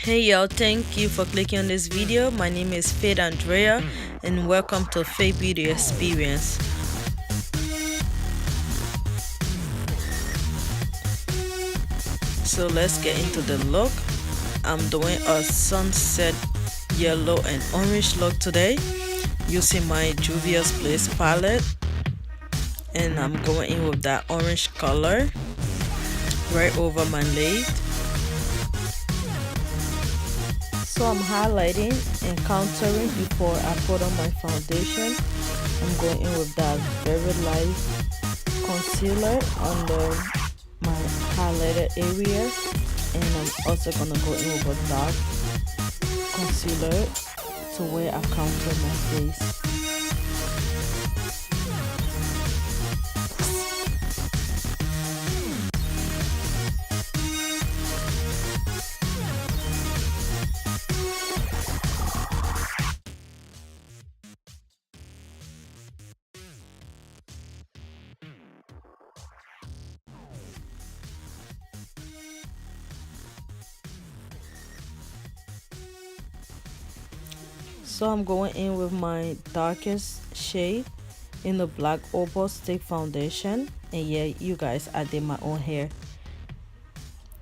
Hey y'all, thank you for clicking on this video. My name is Faith Andrea and welcome to Faith Beauty Experience. So let's get into the look. I'm doing a sunset yellow and orange look today using my Juvia's Place palette, and I'm going in with that orange color right over my lid. So I'm highlighting and contouring before I put on my foundation. I'm going in with that very light concealer under my highlighted area, and I'm also gonna go in with a dark concealer to where I contour my face. So I'm going in with my darkest shade in the black opal stick foundation, and yeah, you guys, I did my own hair.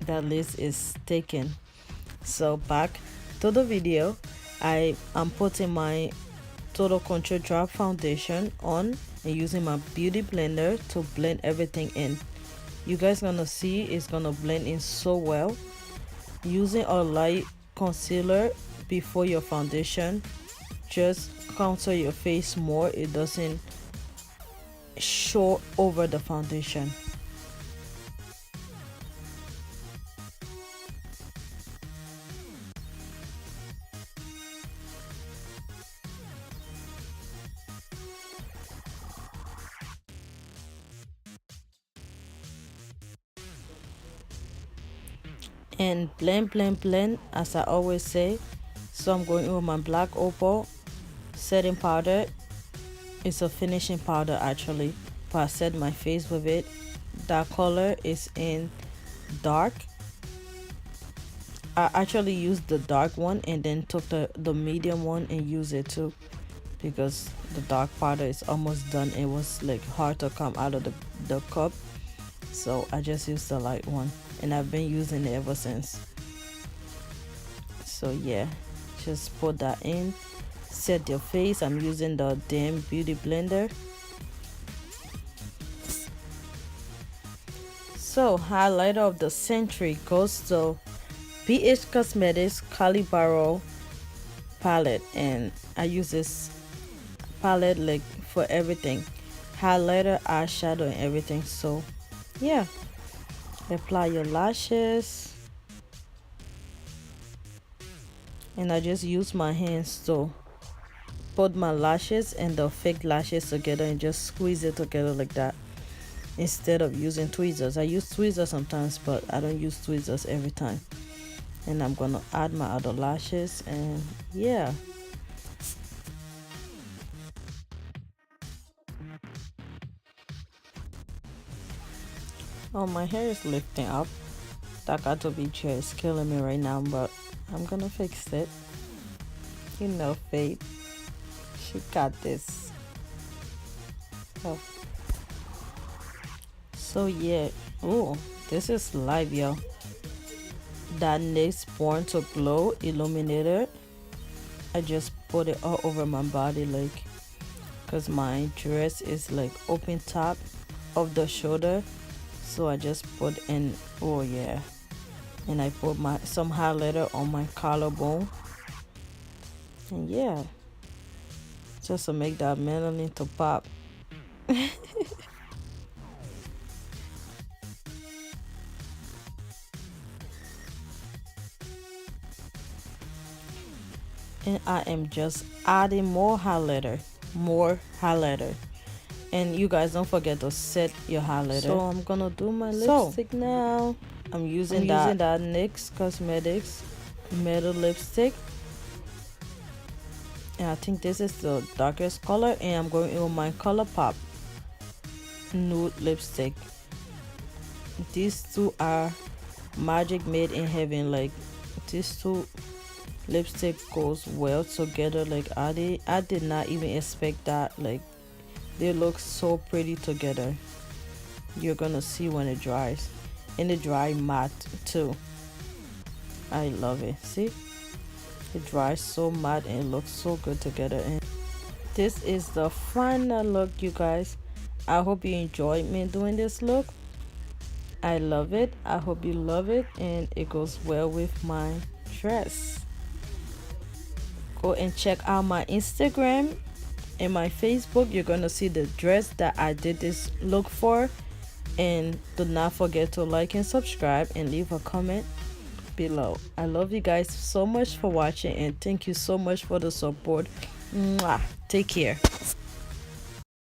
That list is taken. So back to the video, I'm putting my Total Control Drop foundation on and using my beauty blender to blend everything in. You guys gonna see it's gonna blend in so well. Using a light concealer before your foundation just contour your face more. It doesn't show over the foundation. And blend as I always say. So I'm going in with my black opal setting powder. It's a finishing powder actually, but I set my face with it. That color is in dark. I actually used the dark one and then took the medium one and used it too, because the dark powder is almost done. It was like hard to come out of the cup, so I just used the light one and I've been using it ever since. So yeah, just put that in, set your face. I'm using the damn beauty blender. So highlighter of the century goes to BH Cosmetics Calibaro palette, and I use this palette like for everything, highlighter, eyeshadow, and everything. So yeah, apply your lashes, and I just use my hands to put my lashes and the fake lashes together and just squeeze it together like that, instead of using tweezers. I use tweezers sometimes, but I don't use tweezers every time. And I'm gonna add my other lashes, and yeah. Oh, my hair is lifting up. That got to be chair is killing me right now, but I'm gonna fix it. You know, Faith, she got this. Oh. So yeah, oh, this is live, y'all. That NYX Born to Glow illuminator, I just put it all over my body, like, because my dress is like open top of the shoulder, so I just put in, oh yeah, and I put some highlighter on my collarbone, and yeah, just to make that melanin to pop. And I am just adding more highlighter, and you guys don't forget to set your highlighter. So I'm gonna do my lipstick now. I'm using that NYX Cosmetics Metal lipstick, and I think this is the darkest color, and I'm going in with my ColourPop nude lipstick. These two are magic made in heaven. Like, these two lipstick goes well together. Like I did not even expect that. Like they look so pretty together. You're gonna see when it dries, and it dry matte too. I love it. See, it dries so matte and it looks so good together. And this is the final look, you guys. I hope you enjoyed me doing this look. I love it. I hope you love it, and it goes well with my dress. Go and check out my Instagram and my Facebook. You're gonna see the dress that I did this look for. And do not forget to like and subscribe and leave a comment below. I love you guys so much for watching, and thank you so much for the support. Mwah. Take care.